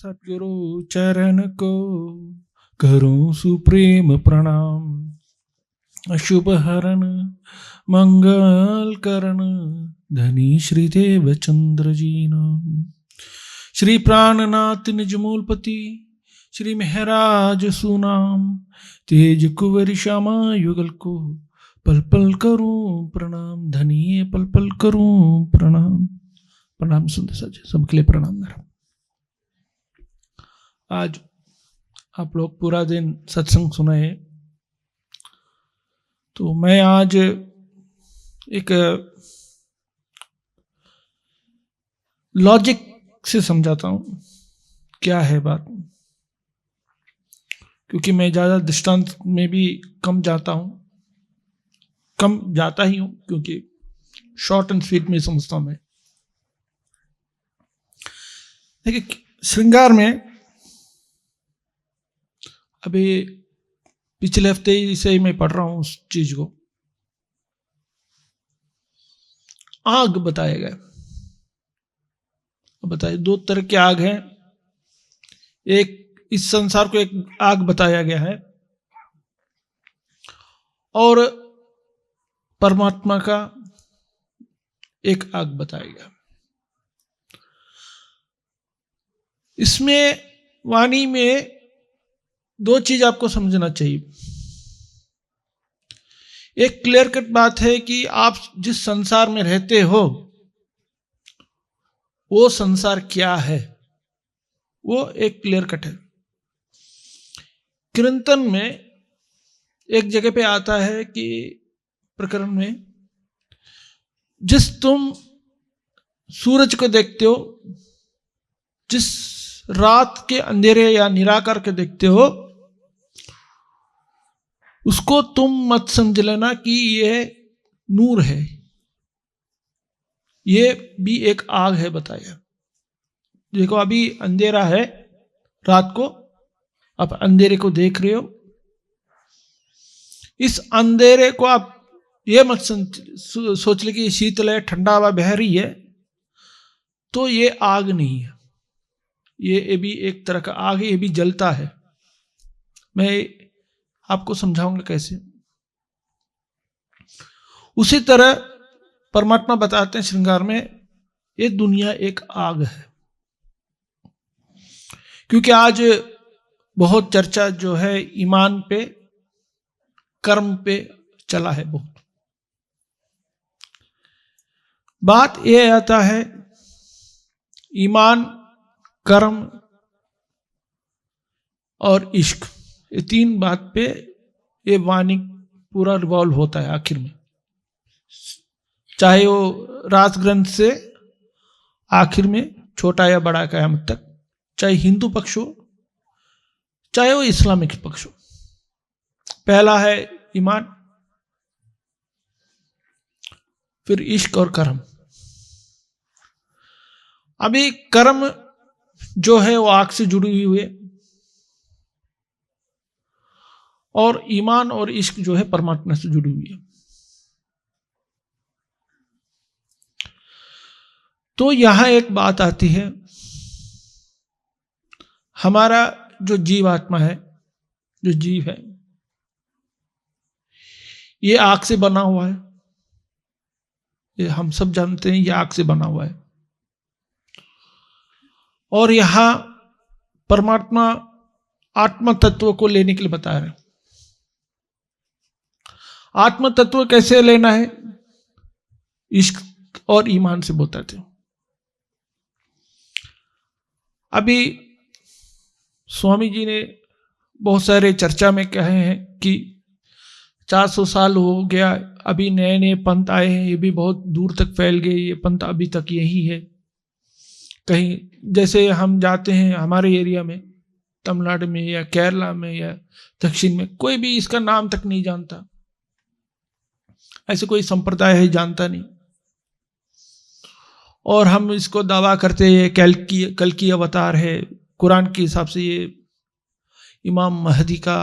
सद्गुरु चरण को करूं सुप्रेम प्रणाम। अशुभ हरण मंगल करण धनी श्री देवचंद्र जी नाम। श्री प्राणनाथ निज मूलपति श्री महराज सुनाम। तेज कुंवर श्यामा युगल को पल पल करूं प्रणाम। धनिये पल पल करूं प्रणाम। प्रणाम सुंदर सज सबके लिए प्रणाम मेरा। आज आप लोग पूरा दिन सत्संग सुने, तो मैं आज एक लॉजिक से समझाता हूं क्या है बात, क्योंकि मैं ज़्यादा दृष्टांत में भी कम जाता ही हूं, क्योंकि शॉर्ट एंड स्वीट में समझता हूं मैं। देखिए, श्रृंगार में अभी पिछले हफ्ते से ही मैं पढ़ रहा हूं उस चीज को। आग बताया गया। बताइए, दो तरह के आग हैं। एक, इस संसार को एक आग बताया गया है, और परमात्मा का एक आग बताया गया। इसमें वाणी में दो चीज आपको समझना चाहिए। एक क्लियर कट बात है कि आप जिस संसार में रहते हो वो संसार क्या है, वो एक क्लियर कट है। कीर्तन में एक जगह पे आता है कि प्रकरण में, जिस तुम सूरज को देखते हो, जिस रात के अंधेरे या निराकार के देखते हो, उसको तुम मत समझ लेना कि ये नूर है, ये भी एक आग है बताया। देखो, अभी अंधेरा है, रात को आप अंधेरे को देख रहे हो। इस अंधेरे को आप ये मत सोच ले कि शीतल है, ठंडा हवा बह रही है, तो ये आग नहीं है। ये भी एक तरह का आग है, ये भी जलता है। मैं आपको समझाऊंगा कैसे। उसी तरह परमात्मा बताते हैं श्रृंगार में, ये दुनिया एक आग है। क्योंकि आज बहुत चर्चा जो है ईमान पे, कर्म पे चला है। बहुत बात ये आता है, ईमान, कर्म और इश्क, ये तीन बात पे ये वाणी पूरा रिवॉल्व होता है आखिर में। चाहे वो रास ग्रंथ से आखिर में छोटा या बड़ा कयामत तक, चाहे हिंदू पक्ष हो, चाहे वो इस्लामिक पक्ष हो। पहला है ईमान, फिर इश्क और कर्म। अभी कर्म जो है वो आग से जुड़ी हुई है, और ईमान और इश्क जो है परमात्मा से जुड़ी हुई है। तो यहां एक बात आती है, हमारा जो जीवात्मा है, जो जीव है, ये आग से बना हुआ है। ये हम सब जानते हैं, ये आग से बना हुआ है। और यहां परमात्मा आत्म तत्व को लेने के लिए बता रहे हैं। आत्म तत्व कैसे लेना है? इश्क और ईमान से बताते हो। अभी स्वामी जी ने बहुत सारे चर्चा में कहे हैं कि 400 साल हो गया, अभी नए नए पंथ आए हैं, ये भी बहुत दूर तक फैल गए, ये पंथ अभी तक यही है। कहीं जैसे हम जाते हैं हमारे एरिया में, तमिलनाडु में या केरला में या दक्षिण में, कोई भी इसका नाम तक नहीं जानता। ऐसे कोई संप्रदाय है जानता नहीं, और हम इसको दावा करते हैं कल की अवतार है। कुरान के हिसाब से ये इमाम महदी का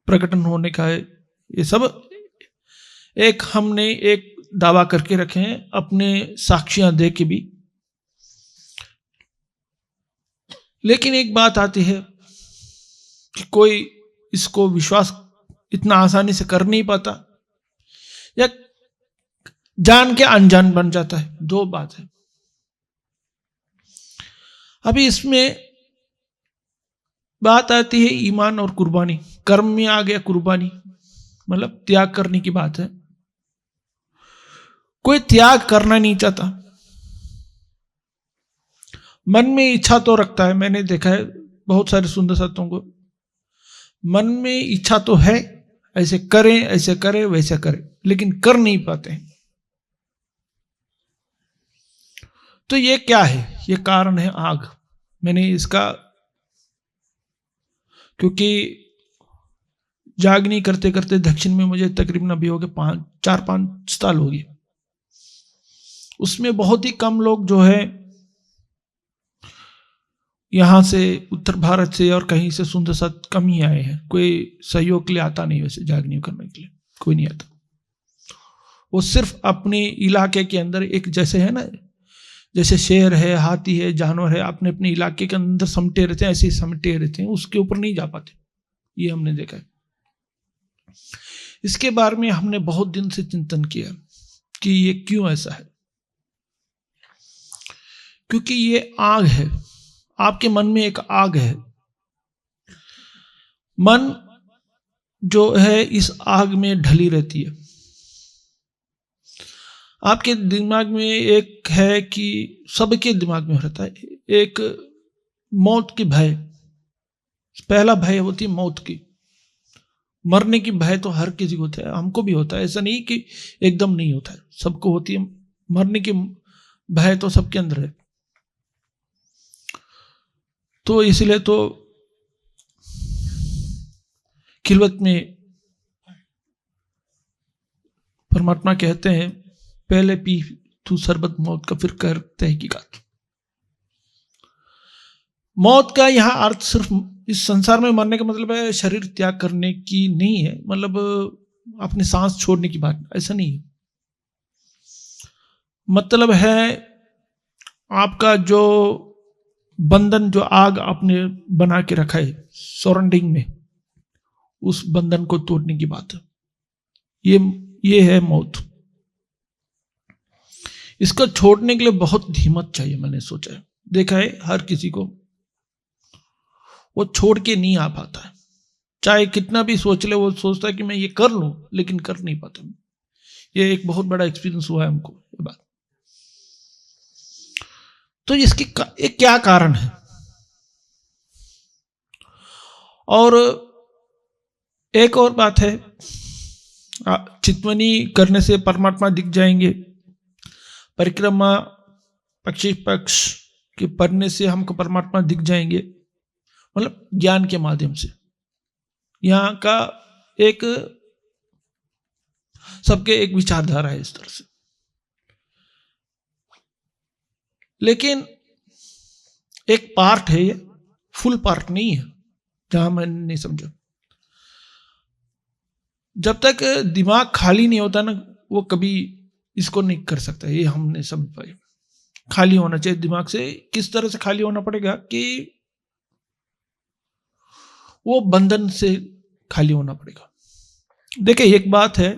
प्रकटन होने का है। ये सब एक हमने एक दावा करके रखे हैं, अपने साक्षियां दे के भी। लेकिन एक बात आती है कि कोई इसको विश्वास इतना आसानी से कर नहीं पाता, या जान के अनजान बन जाता है। दो बात है। अभी इसमें बात आती है ईमान और कुर्बानी। कर्म में आ गया कुर्बानी, मतलब त्याग करने की बात है। कोई त्याग करना नहीं चाहता, मन में इच्छा तो रखता है। मैंने देखा है बहुत सारे सुंदर संतों को, मन में इच्छा तो है, ऐसे करें वैसे करें, लेकिन कर नहीं पाते हैं। तो ये क्या है? ये कारण है आग। मैंने इसका, क्योंकि जागनी करते करते दक्षिण में मुझे तकरीबन अभी हो गए 4-5 साल हो गए। उसमें बहुत ही कम लोग जो है यहाँ से उत्तर भारत से और कहीं से सुंदर साथ कम ही आए हैं। कोई सहयोग के लिए आता नहीं, वैसे जागनी करने के लिए कोई नहीं आता। वो सिर्फ अपने इलाके के अंदर, एक जैसे है ना, जैसे शेर है, हाथी है, जानवर है, अपने अपने इलाके के अंदर समटे रहते हैं, ऐसे ही समटे रहते हैं, उसके ऊपर नहीं जा पाते। ये हमने देखा है। इसके बारे में हमने बहुत दिन से चिंतन किया कि ये क्यों ऐसा है। क्योंकि ये आग है, आपके मन में एक आग है। मन जो है इस आग में ढली रहती है। आपके दिमाग में एक है कि सबके दिमाग में रहता है एक मौत की भय। पहला भय होती है मौत की, मरने की भय तो हर किसी को होता है, हमको भी होता है। ऐसा नहीं कि एकदम नहीं होता है, सबको होती है। मरने की भय तो सबके अंदर है। तो इसलिए तो खिलवत में परमात्मा कहते हैं, पहले पी तू शरबत मौत का, फिर कर तहकीकात। मौत का यहां अर्थ सिर्फ इस संसार में मरने का मतलब है शरीर त्याग करने की नहीं है, मतलब अपने सांस छोड़ने की बात, ऐसा नहीं है। मतलब है आपका जो बंधन, जो आग आपने बना के रखा है सराउंडिंग में, उस बंधन को तोड़ने की बात है। ये है मौत। इसको छोड़ने के लिए बहुत हिम्मत चाहिए। मैंने सोचा है, देखा है हर किसी को वो छोड़ के नहीं आ पाता है। चाहे कितना भी सोच ले, वो सोचता है कि मैं ये कर लूं, लेकिन कर नहीं पाता। ये एक बहुत बड़ा एक्सपीरियंस हुआ है हमको ये बात। तो इसकी एक क्या कारण है? और एक और बात है, चितवनी करने से परमात्मा दिख जाएंगे, परिक्रमा पक्षी पक्ष के पढ़ने से हमको परमात्मा दिख जाएंगे, मतलब ज्ञान के माध्यम से। यहाँ का एक सबके एक विचारधारा है इस तरह से। लेकिन एक पार्ट है, ये फुल पार्ट नहीं है, जहां मैंने नहीं समझा। जब तक दिमाग खाली नहीं होता ना, वो कभी इसको नहीं कर सकता। ये हमने समझ पाए। खाली होना चाहिए दिमाग से। किस तरह से खाली होना पड़ेगा कि वो बंधन से खाली होना पड़ेगा। देखिए एक बात है,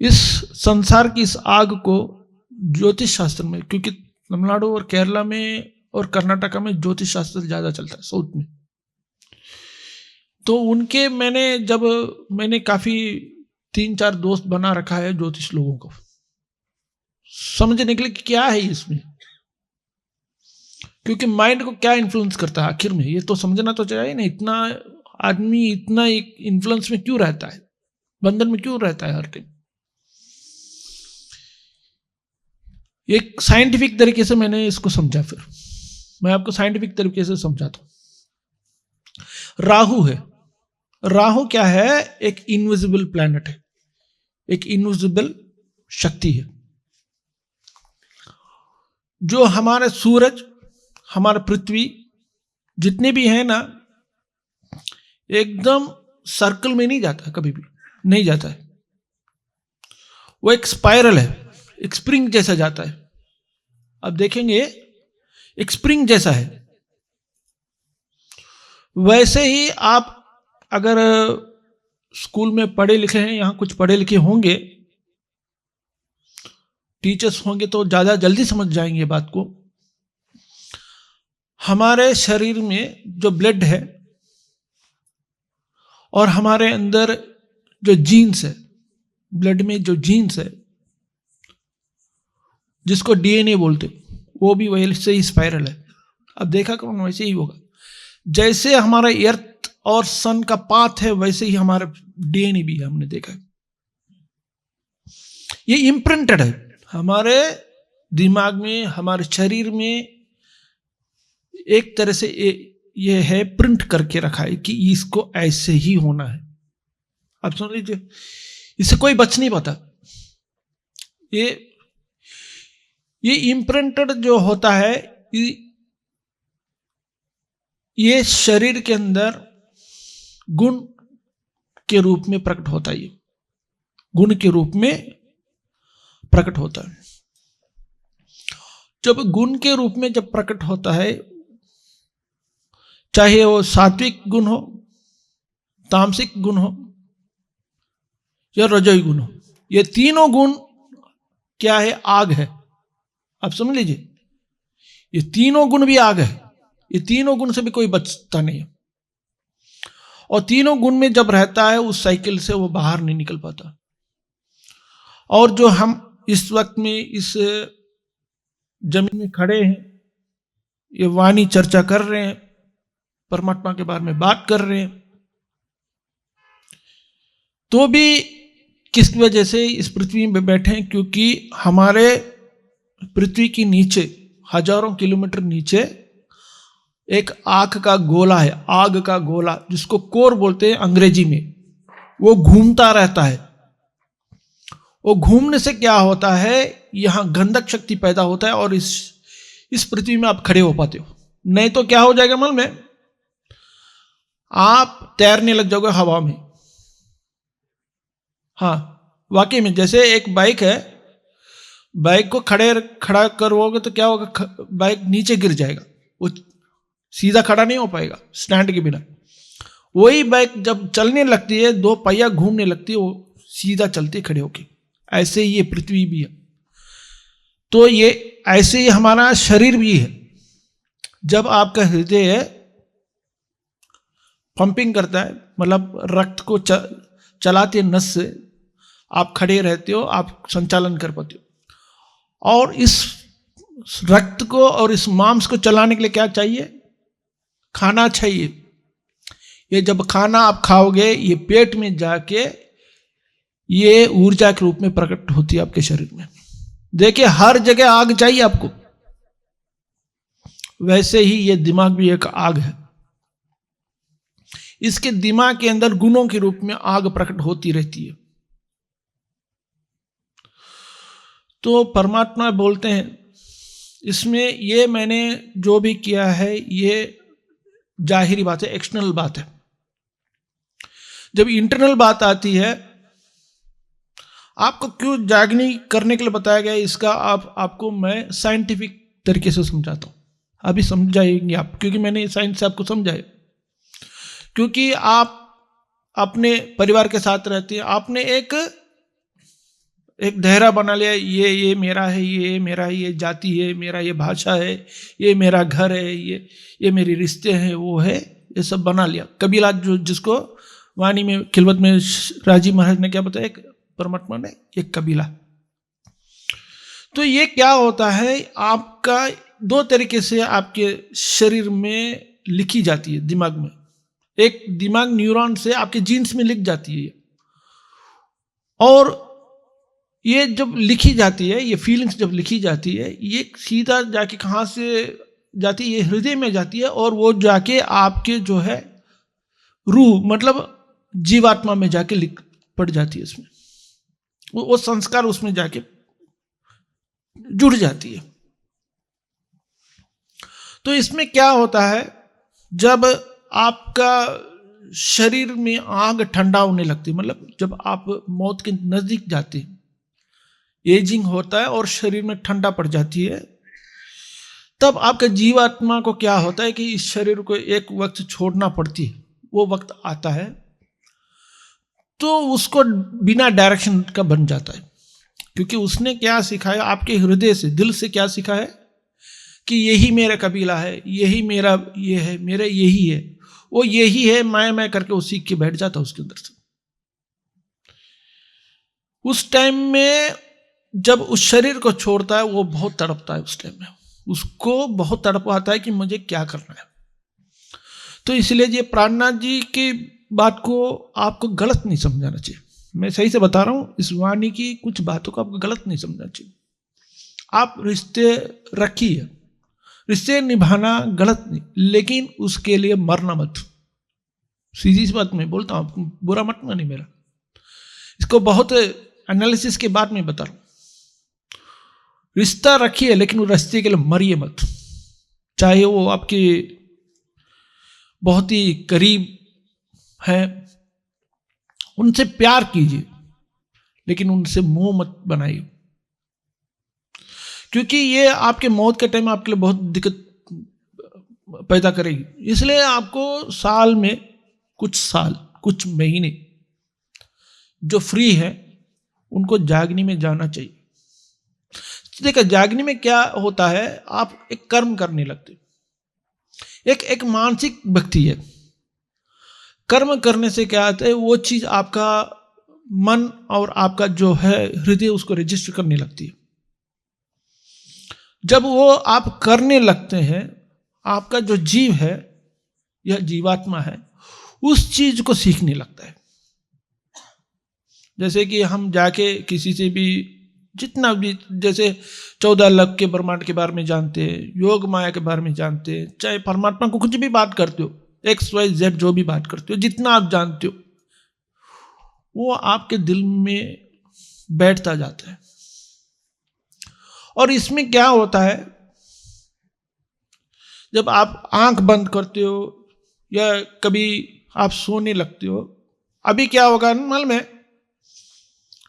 इस संसार की इस आग को ज्योतिष शास्त्र में, क्योंकि तमिलनाडु और केरला में और कर्नाटका में ज्योतिष शास्त्र ज्यादा चलता है, साउथ में, तो उनके मैंने काफी 3-4 दोस्त बना रखा है ज्योतिष लोगों को, समझने के लिए क्या है इसमें, क्योंकि माइंड को क्या इन्फ्लुएंस करता है आखिर में, ये तो समझना तो चाहिए ना। इतना आदमी इतना एक इन्फ्लुएंस में क्यों रहता है, बंधन में क्यों रहता है हर टाइम। एक साइंटिफिक तरीके से मैंने इसको समझा, फिर मैं आपको साइंटिफिक तरीके से समझाता हूं। राहु है, राहु क्या है? एक इनविजिबल प्लैनेट है, एक इनविजिबल शक्ति है। जो हमारे सूरज, हमारा पृथ्वी, जितने भी है ना, एकदम सर्कल में नहीं जाता, कभी भी नहीं जाता है। वो एक स्पाइरल है, एक स्प्रिंग जैसा जाता है। अब देखेंगे एक स्प्रिंग जैसा है। वैसे ही आप अगर स्कूल में पढ़े लिखे हैं, यहाँ कुछ पढ़े लिखे होंगे, टीचर्स होंगे तो ज़्यादा जल्दी समझ जाएंगे बात को। हमारे शरीर में जो ब्लड है और हमारे अंदर जो जीन्स है, ब्लड में जो जीन्स है जिसको डीएनए बोलते, वो भी वैसे ही स्पाइरल है। अब देखा करो वैसे ही होगा। जैसे हमारा अर्थ और सन का पाथ है वैसे ही हमारा डीएनए भी है, हमने देखा है। ये इम्प्रिंटेड है हमारे दिमाग में, हमारे शरीर में, एक तरह से ये है प्रिंट करके रखा है कि इसको ऐसे ही होना है। आप समझ लीजिए, इससे कोई बच नहीं पाता। ये इम्प्रिंटेड जो होता है, ये शरीर के अंदर गुण के रूप में प्रकट होता है। ये गुण के रूप में प्रकट होता है। जब गुण के रूप में जब प्रकट होता है, चाहे वो सात्विक गुण हो, तामसिक गुण हो या रजोई गुण हो, ये तीनों गुण क्या है? आग है। आप समझ लीजिए, ये तीनों गुण भी आग है। ये तीनों गुण से भी कोई बचता नहीं है। और तीनों गुण में जब रहता है उस साइकिल से वो बाहर नहीं निकल पाता। और जो हम इस वक्त में इस जमीन में खड़े हैं, ये वाणी चर्चा कर रहे हैं, परमात्मा के बारे में बात कर रहे हैं, तो भी किस वजह से इस पृथ्वी में बैठे हैं? क्योंकि हमारे पृथ्वी के नीचे, हजारों किलोमीटर नीचे, एक आग का गोला है। आग का गोला जिसको कोर बोलते हैं अंग्रेजी में, वो घूमता रहता है। वो घूमने से क्या होता है? यहां गंधक शक्ति पैदा होता है और इस पृथ्वी में आप खड़े हो पाते हो। नहीं तो क्या हो जाएगा? मालूम में आप तैरने लग जाओगे हवा में। हाँ, वाकई में। जैसे एक बाइक है, बाइक को खड़ा करोगे तो क्या होगा? बाइक नीचे गिर जाएगा, वो सीधा खड़ा नहीं हो पाएगा स्टैंड के बिना। वही बाइक जब चलने लगती है, दो पहिया घूमने लगती है, वो सीधा चलती है खड़े होके। ऐसे ही ये पृथ्वी भी है। तो ये ऐसे ही हमारा शरीर भी है। जब आपका हृदय पंपिंग करता है, मतलब रक्त को चलाते नस से, आप खड़े रहते हो, आप संचालन कर पाते हो। और इस रक्त को और इस मांस को चलाने के लिए क्या चाहिए? खाना चाहिए। ये जब खाना आप खाओगे, ये पेट में जाके ये ऊर्जा के रूप में प्रकट होती है आपके शरीर में। देखिए, हर जगह आग चाहिए आपको। वैसे ही ये दिमाग भी एक आग है। इसके दिमाग के अंदर गुणों के रूप में आग प्रकट होती रहती है। तो परमात्मा बोलते हैं इसमें, ये मैंने जो भी किया है ये जाहिरी बात है, एक्सटर्नल बात है। जब इंटरनल बात आती है, आपको क्यों जागनी करने के लिए बताया गया, इसका आपको मैं साइंटिफिक तरीके से समझाता हूं। अभी समझाएंगे आप, क्योंकि मैंने साइंस से आपको समझाया। क्योंकि आप अपने परिवार के साथ रहते हैं, आपने एक दायरा बना लिया, ये मेरा है, ये मेरा है, ये जाति है मेरा, ये भाषा है, ये मेरा घर है, ये मेरे रिश्ते हैं, वो है, ये सब बना लिया। कबीला, जो जिसको वाणी में खिलवत में राजी महाराज ने क्या बताया, परमात्मा ने, एक कबीला। तो ये क्या होता है? आपका दो तरीके से आपके शरीर में लिखी जाती है, दिमाग में। एक दिमाग न्यूरॉन से आपके जीन्स में लिख जाती है, और ये जब लिखी जाती है, ये फीलिंग्स जब लिखी जाती है, ये सीधा जाके कहाँ से जाती है? ये हृदय में जाती है, और वो जाके आपके जो है रूह, मतलब जीवात्मा में जाके लिख पड़ जाती है। इसमें वो संस्कार उसमें जाके जुड़ जाती है। तो इसमें क्या होता है? जब आपका शरीर में आग ठंडा होने लगती है, मतलब जब आप मौत के नजदीक जाते हैं, एजिंग होता है और शरीर में ठंडा पड़ जाती है, तब आपके जीवात्मा को क्या होता है कि इस शरीर को एक वक्त छोड़ना पड़ती है। वो वक्त आता है तो उसको बिना डायरेक्शन का बन जाता है, क्योंकि उसने क्या सिखाया आपके हृदय से, दिल से क्या सिखा है कि यही मेरा कबीला है, यही मेरा ये है, मेरा यही है, वो यही है, मैं करके वो सीख के बैठ जाता उसके अंदर से। उस टाइम में जब उस शरीर को छोड़ता है वो बहुत तड़पता है, उस टाइम में उसको बहुत तड़प आता है कि मुझे क्या करना है। तो इसलिए ये प्राणनाथ जी की बात को आपको गलत नहीं समझाना चाहिए। मैं सही से बता रहा हूं, इस वाणी की कुछ बातों को आपको गलत नहीं समझना चाहिए। आप रिश्ते रखिए, रिश्ते निभाना गलत नहीं, लेकिन उसके लिए मरना मत। सीधी सी बात मैं बोलता हूं, बुरा मत मानिए मेरा, इसको बहुत एनालिसिस के बाद में बता रहा हूं। रिश्ता रखिए लेकिन उस रिश्ते के लिए मरिए मत। चाहे वो आपके बहुत ही करीब है, उनसे प्यार कीजिए लेकिन उनसे मोह मत बनाइए, क्योंकि ये आपके मौत के टाइम आपके लिए बहुत दिक्कत पैदा करेगी। इसलिए आपको साल में कुछ महीने जो फ्री है उनको जागनी में जाना चाहिए। देखो जागनी में क्या होता है, आप एक कर्म करने लगते, एक मानसिक व्यक्ति है। कर्म करने से क्या आता है, वो चीज आपका मन और आपका जो है हृदय उसको रजिस्टर करने लगती है। जब वो आप करने लगते हैं, आपका जो जीव है या जीवात्मा है उस चीज को सीखने लगता है। जैसे कि हम जाके किसी से भी जितना भी, जैसे 14 लाख के ब्रह्मांड के बारे में जानते हैं, योग माया के बारे में जानते हैं, चाहे परमात्मा को कुछ भी बात करते हो, XYZ जो भी बात करते हो, जितना आप जानते हो वो आपके दिल में बैठता जाता है। और इसमें क्या होता है, जब आप आंख बंद करते हो या कभी आप सोने लगते हो, अभी क्या होगा मालूम है,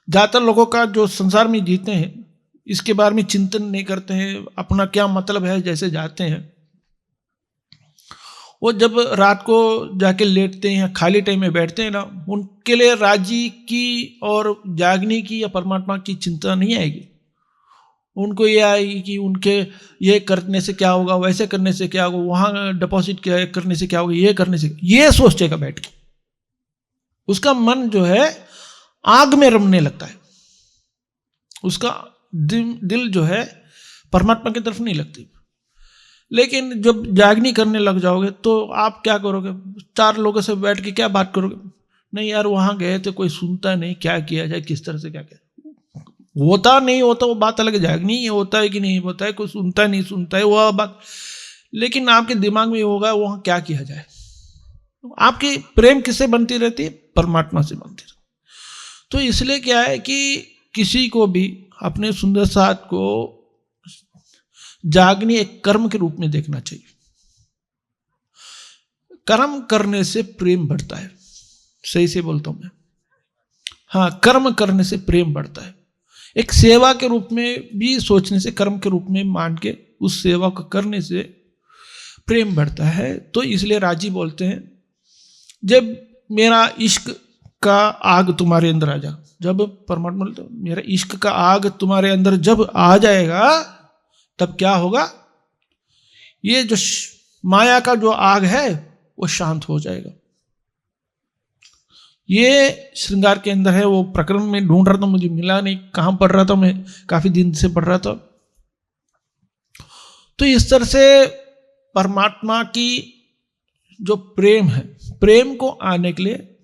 ज्यादातर लोगों का जो संसार में जीते हैं इसके बारे में चिंतन नहीं करते हैं, अपना क्या मतलब है जैसे जाते हैं। वो जब रात को जाके लेटते हैं या खाली टाइम में बैठते हैं ना, उनके लिए राजी की और जागने की या परमात्मा की चिंता नहीं आएगी। उनको ये आएगी कि उनके ये करने से क्या होगा, वैसे करने से क्या होगा, वहां डिपॉजिट करने से क्या होगा, ये करने से, ये सोचेगा बैठ के। उसका मन जो है आग में रमने लगता है, उसका दिल जो है परमात्मा की तरफ नहीं लगती। लेकिन जब जागनी करने लग जाओगे तो आप क्या करोगे, 4 लोगों से बैठ के क्या बात करोगे, नहीं यार वहां गए तो कोई सुनता नहीं, क्या किया जाए, किस तरह से क्या किया, होता नहीं होता वो बात अलग, जागनी ये होता है कि नहीं होता है, कोई सुनता नहीं सुनता है वो बात, लेकिन आपके दिमाग में होगा वहां क्या किया जाए। आपकी प्रेम किससे बनती रहती है, परमात्मा से बनती रहती। तो इसलिए क्या है कि किसी को भी अपने सुंदर साथ को जागनी एक कर्म के रूप में देखना चाहिए। कर्म करने से प्रेम बढ़ता है, सही से बोलता हूं मैं, हाँ कर्म करने से प्रेम बढ़ता है। एक सेवा के रूप में भी सोचने से, कर्म के रूप में मान के उस सेवा को करने से प्रेम बढ़ता है। तो इसलिए राजी बोलते हैं, जब मेरा इश्क का आग तुम्हारे अंदर आ जा, जब परमात्मा बोलते मेरा इश्क का आग तुम्हारे अंदर जब आ जाएगा तब क्या होगा, ये जो माया का जो आग है वो शांत हो जाएगा। ये श्रृंगार के अंदर है, वो प्रकरण में ढूंढ रहा था, मुझे मिला नहीं, कहां पढ़ रहा था, मैं काफी दिन से पढ़ रहा था। तो इस तरह से परमात्मा की जो प्रेम है, प्रेम को आने के लिए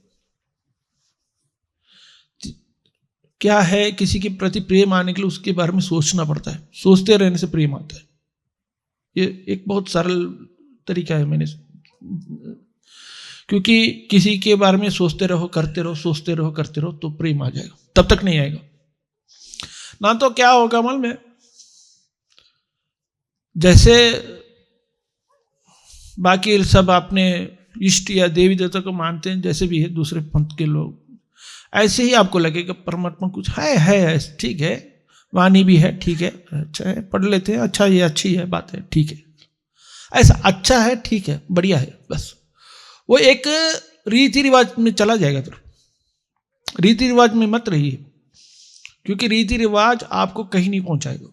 क्या है, किसी के प्रति प्रेम आने के लिए उसके बारे में सोचना पड़ता है, सोचते रहने से प्रेम आता है। ये एक बहुत सरल तरीका है, मैंने क्योंकि किसी के बारे में सोचते रहो, करते रहो, सोचते रहो, करते रहो तो प्रेम आ जाएगा, तब तक नहीं आएगा ना। तो क्या होगा मालूम में, जैसे बाकी सब आपने इष्ट या देवी देवता को मानते हैं, जैसे भी है दूसरे पंथ के लोग, ऐसे ही आपको लगेगा परमात्मा कुछ है ठीक है, वाणी भी है, ठीक है, अच्छा है, पढ़ लेते हैं, अच्छा ये अच्छी है बात है, ठीक है, ऐसा अच्छा है, ठीक है, बढ़िया है, बस वो एक रीति रिवाज में चला जाएगा। फिर रीति रिवाज में मत रहिए, क्योंकि रीति रिवाज आपको कहीं नहीं पहुंचाएगा।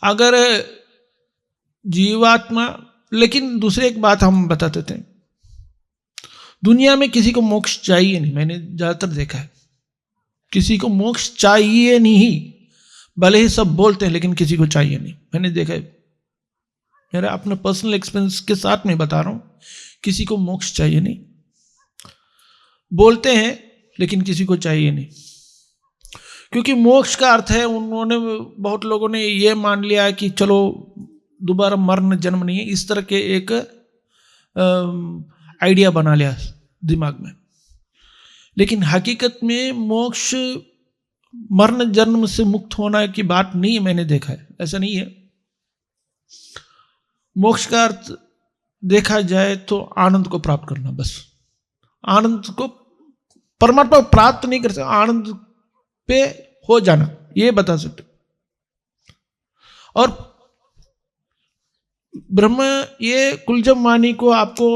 अगर जीवात्मा, लेकिन दूसरी एक बात हम बताते थे, दुनिया में किसी को मोक्ष चाहिए नहीं, मैंने ज्यादातर देखा है, किसी को मोक्ष चाहिए नहीं, भले ही सब बोलते हैं लेकिन किसी को चाहिए नहीं। मैंने देखा है, मेरा अपना पर्सनल एक्सपीरियंस के साथ में बता रहा हूं, किसी को मोक्ष चाहिए नहीं, बोलते हैं लेकिन किसी को चाहिए नहीं। क्योंकि मोक्ष का अर्थ है, उन्होंने बहुत लोगों ने ये मान लिया कि चलो दोबारा मरण जन्म नहीं है, इस तरह के एक आइडिया बना लिया दिमाग में। लेकिन हकीकत में मोक्ष मरण जन्म से मुक्त होना की बात नहीं है, मैंने देखा है, ऐसा नहीं है। मोक्ष का अर्थ देखा जाए तो आनंद को प्राप्त करना, बस आनंद को, परमात्मा को प्राप्त नहीं कर सकते, आनंद पे हो जाना, ये बता सकते। और ब्रह्म, ये कुलजम वाणी को आपको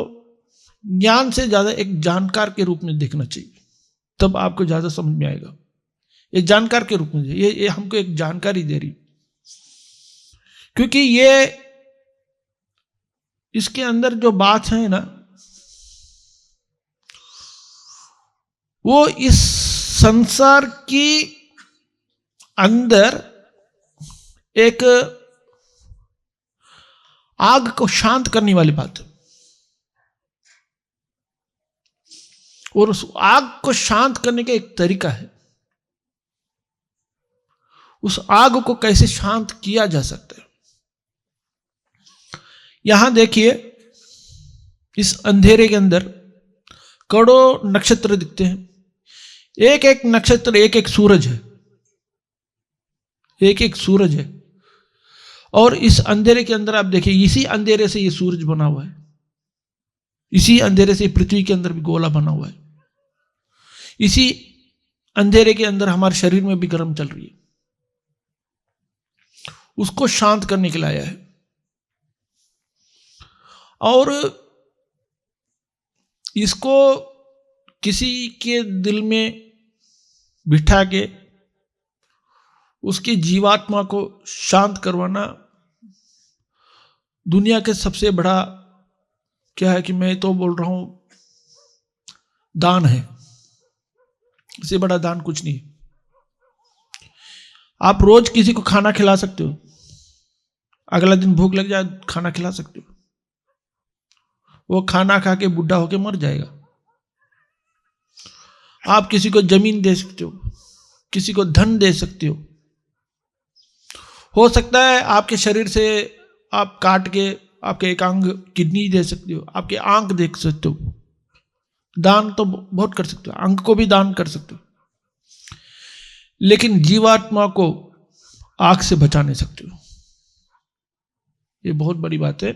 ज्ञान से ज्यादा एक जानकार के रूप में देखना चाहिए, तब आपको ज्यादा समझ में आएगा। एक जानकार के रूप में ये हमको एक जानकारी दे रही, क्योंकि ये इसके अंदर जो बात है ना, वो इस संसार की अंदर एक आग को शांत करने वाली बात है, और उस आग को शांत करने का एक तरीका है। उस आग को कैसे शांत किया जा सकता है, यहां देखिए, इस अंधेरे के अंदर करोड़ों नक्षत्र दिखते हैं, एक एक नक्षत्र एक एक सूरज है, एक एक सूरज है। और इस अंधेरे के अंदर आप देखिए, इसी अंधेरे से ये सूरज बना हुआ है, इसी अंधेरे से पृथ्वी के अंदर भी गोला बना हुआ है, इसी अंधेरे के अंदर हमारे शरीर में भी गर्म चल रही है, उसको शांत करने के लिए आया है। और इसको किसी के दिल में बिठा के उसकी जीवात्मा को शांत करवाना दुनिया के सबसे बड़ा क्या है कि मैं तो बोल रहा हूं दान है, इससे बड़ा दान कुछ नहीं। आप रोज किसी को खाना खिला सकते हो, अगला दिन भूख लग जाए खाना खिला सकते हो, वो खाना खा के बुढ़ा होके मर जाएगा। आप किसी को जमीन दे सकते हो, किसी को धन दे सकते हो सकता है आपके शरीर से आप काट के आपके एक अंग, किडनी दे सकते हो, आपके आंख दे सकते हो, दान तो बहुत कर सकते हो, अंग को भी दान कर सकते हो, लेकिन जीवात्मा को आग से बचा नहीं सकते हो। ये बहुत बड़ी बात है।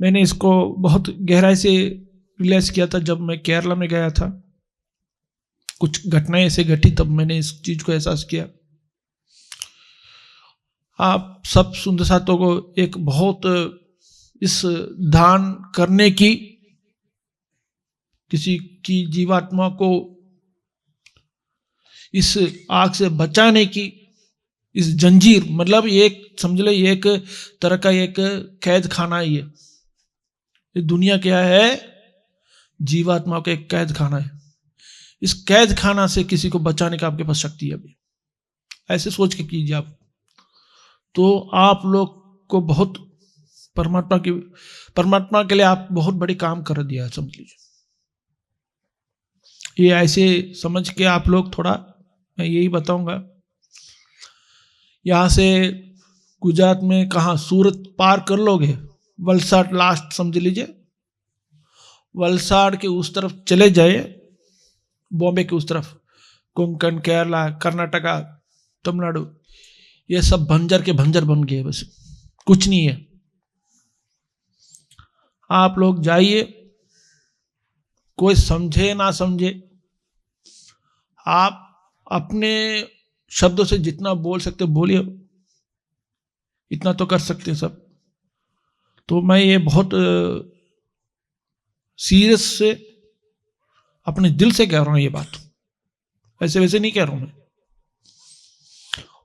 मैंने इसको बहुत गहराई से रियलाइज किया था जब मैं केरला में गया था, कुछ घटनाएं ऐसे घटी, तब मैंने इस चीज को एहसास किया। आप सब सुंदर साथों को एक बहुत इस दान करने की, किसी की जीवात्मा को इस आग से बचाने की, इस जंजीर, मतलब एक समझ ले एक तरह का एक कैद खाना ही है ये दुनिया। क्या है? जीवात्मा का एक कैद खाना है। इस कैद खाना से किसी को बचाने का आपके पास शक्ति है अभी, ऐसे सोच के कीजिए आप, तो आप लोग को बहुत परमात्मा के लिए आप बहुत बड़ी काम कर दिया, समझ लीजिए। ये ऐसे समझ के आप लोग थोड़ा, मैं यही बताऊंगा, यहां से गुजरात में कहाँ सूरत पार कर लोगे, वलसाड लास्ट समझ लीजिए, वलसाड के उस तरफ चले जाए, बॉम्बे के उस तरफ, कोंकण, केरला, कर्नाटका, तमिलनाडु, ये सब भंजर के भंजर बन गए, बस कुछ नहीं है। आप लोग जाइए, कोई समझे ना समझे, आप अपने शब्दों से जितना बोल सकते बोलिए, इतना तो कर सकते हैं सब। तो मैं ये बहुत सीरियस से अपने दिल से कह रहा हूं ये बात, ऐसे वैसे नहीं कह रहा हूं मैं।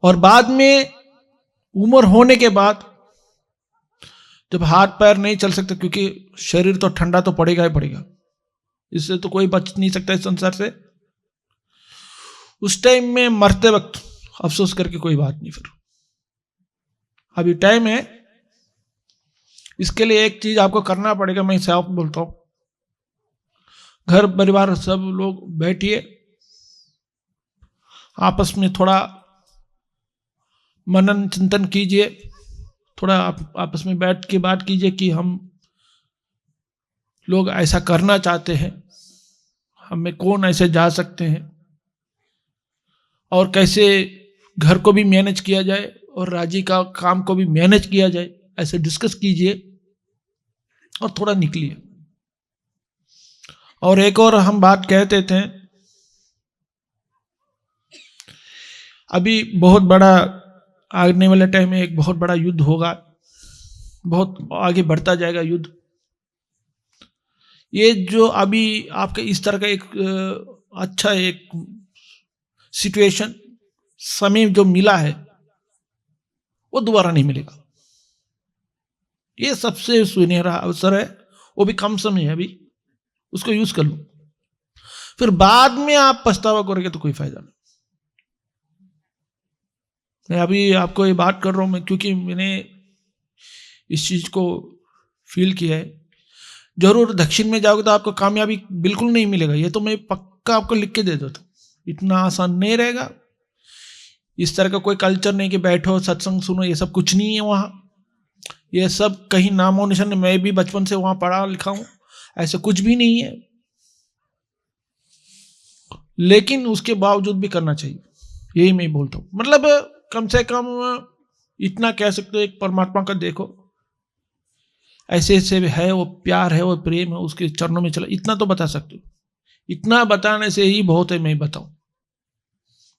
और बाद में उम्र होने के बाद जब हाथ पैर नहीं चल सकते, क्योंकि शरीर तो ठंडा तो पड़ेगा ही पड़ेगा, इससे तो कोई बच नहीं सकता इस संसार से, उस टाइम में मरते वक्त अफसोस करके कोई बात नहीं। फिर अभी टाइम है, इसके लिए एक चीज आपको करना पड़ेगा, मैं साफ बोलता हूं, घर परिवार सब लोग बैठिए, आपस में थोड़ा मनन चिंतन कीजिए, थोड़ा आपस में बैठ के बात कीजिए कि हम लोग ऐसा करना चाहते हैं, हमें कौन ऐसे जा सकते हैं, और कैसे घर को भी मैनेज किया जाए और राजी का काम को भी मैनेज किया जाए, ऐसे डिस्कस कीजिए और थोड़ा निकलिए। और एक और हम बात कहते थे, अभी बहुत बड़ा आने वाले टाइम में एक बहुत बड़ा युद्ध होगा, बहुत आगे बढ़ता जाएगा युद्ध। ये जो अभी आपके इस तरह का एक अच्छा एक सिचुएशन समय जो मिला है वो दोबारा नहीं मिलेगा। ये सबसे सुनहरा अवसर है, वो भी कम समय है अभी, उसको यूज कर लो, फिर बाद में आप पछतावा करोगे तो कोई फायदा नहीं। मैं अभी आपको ये बात कर रहा हूं मैं, क्योंकि मैंने इस चीज को फील किया है। जरूर दक्षिण में जाओगे तो आपको कामयाबी बिल्कुल नहीं मिलेगा, ये तो मैं पक्का आपको लिख के दे देता हूं, इतना आसान नहीं रहेगा। इस तरह का कोई कल्चर नहीं कि बैठो सत्संग सुनो, ये सब कुछ नहीं है वहां, ये सब कहीं नामो निशान, मैं भी बचपन से वहां पढ़ा लिखा हूं, ऐसा कुछ भी नहीं है। लेकिन उसके बावजूद भी करना चाहिए, यही मैं बोलता हूं। मतलब कम से कम इतना कह सकते हो, एक परमात्मा का देखो, ऐसे ऐसे है, वो प्यार है, वो प्रेम है, उसके चरणों में चला, इतना तो बता सकते हो। इतना बताने से ही बहुत है, मैं बताऊं,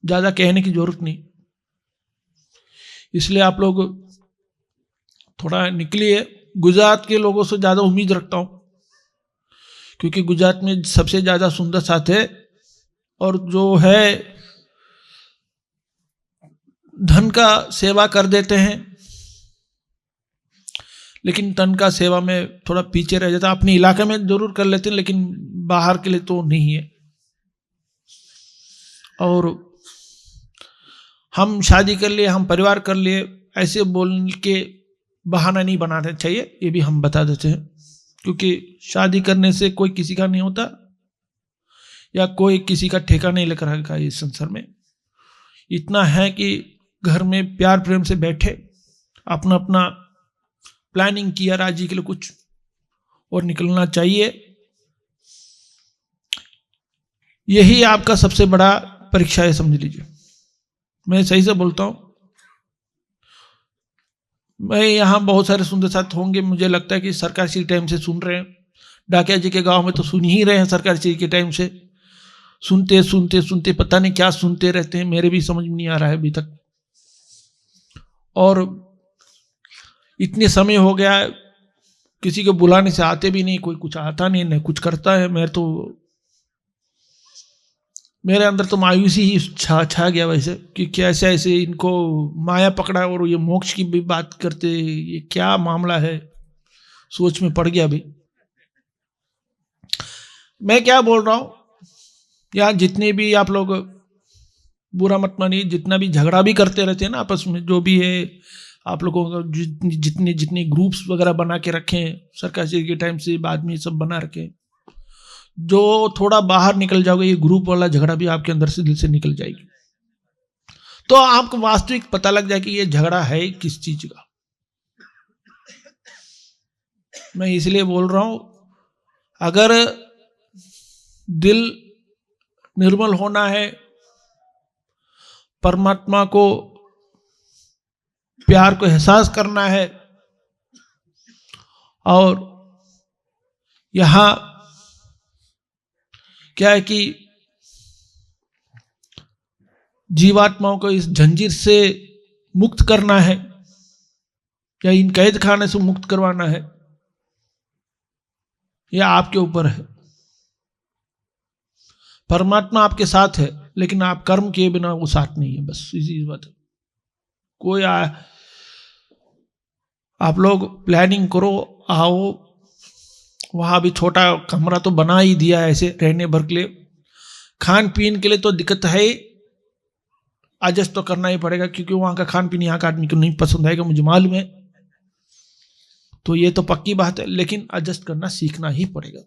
ज्यादा कहने की जरूरत नहीं। इसलिए आप लोग थोड़ा निकलिए। गुजरात के लोगों से ज्यादा उम्मीद रखता हूं, क्योंकि गुजरात में सबसे ज्यादा सुंदर साथ है, और जो है धन का सेवा कर देते हैं, लेकिन तन का सेवा में थोड़ा पीछे रह जाता। अपने इलाके में जरूर कर लेते हैं, लेकिन बाहर के लिए तो नहीं है। और हम शादी कर लिए, हम परिवार कर लिए, ऐसे बोल के बहाना नहीं बनाना चाहिए, ये भी हम बता देते हैं। क्योंकि शादी करने से कोई किसी का नहीं होता, या कोई किसी का ठेका नहीं लेकर आएगा इस संसार में। इतना है कि घर में प्यार प्रेम से बैठे, अपना अपना प्लानिंग किया राजी के लिए कुछ, और निकलना चाहिए। यही आपका सबसे बड़ा परीक्षा है, समझ लीजिए। मैं सही से बोलता हूं, मैं यहां बहुत सारे सुंदर साथ होंगे, मुझे लगता है कि सरकार श्री टाइम से सुन रहे हैं, डाकिया जी के गांव में तो सुन ही रहे हैं, सरकार श्री के टाइम से सुनते सुनते सुनते पता नहीं क्या सुनते रहते हैं, मेरे भी समझ में नहीं आ रहा है अभी तक। और इतने समय हो गया, किसी को बुलाने से आते भी नहीं, कोई कुछ आता नहीं, न कुछ करता है। मेरे अंदर तो मायूसी ही छा गया वैसे, कि कैसे ऐसे इनको माया पकड़ा और ये मोक्ष की भी बात करते, ये क्या मामला है, सोच में पड़ गया अभी। मैं क्या बोल रहा हूं, या जितने भी आप लोग, बुरा मत मानिए, जितना भी झगड़ा भी करते रहते हैं ना आपस में, जो भी है आप लोगों का, जितने जितने ग्रुप्स वगैरह बना के रखे हैं सरकार जी के टाइम से, बाद में सब बना रखे हैं, जो थोड़ा बाहर निकल जाओगे, ये ग्रुप वाला झगड़ा भी आपके अंदर से, दिल से निकल जाएगी, तो आपको वास्तविक पता लग जाए कि ये झगड़ा है किस चीज का। मैं इसलिए बोल रहा हूं, अगर दिल निर्मल होना है, परमात्मा को प्यार को एहसास करना है, और यहां क्या है कि जीवात्माओं को इस जंजीर से मुक्त करना है या इन कैद खाने से मुक्त करवाना है, यह आपके ऊपर है। परमात्मा आपके साथ है, लेकिन आप कर्म किए बिना वो साथ नहीं है, बस इसी बात है। कोई आप लोग प्लानिंग करो, आओ, वहां भी छोटा कमरा तो बना ही दिया है ऐसे रहने भर के लिए, खान पीन के लिए तो दिक्कत है, एडजस्ट तो करना ही पड़ेगा, क्योंकि वहां का खान पीन यहाँ का आदमी को नहीं पसंद आएगा, मुझे मालूम है, तो ये तो पक्की बात है, लेकिन एडजस्ट करना सीखना ही पड़ेगा।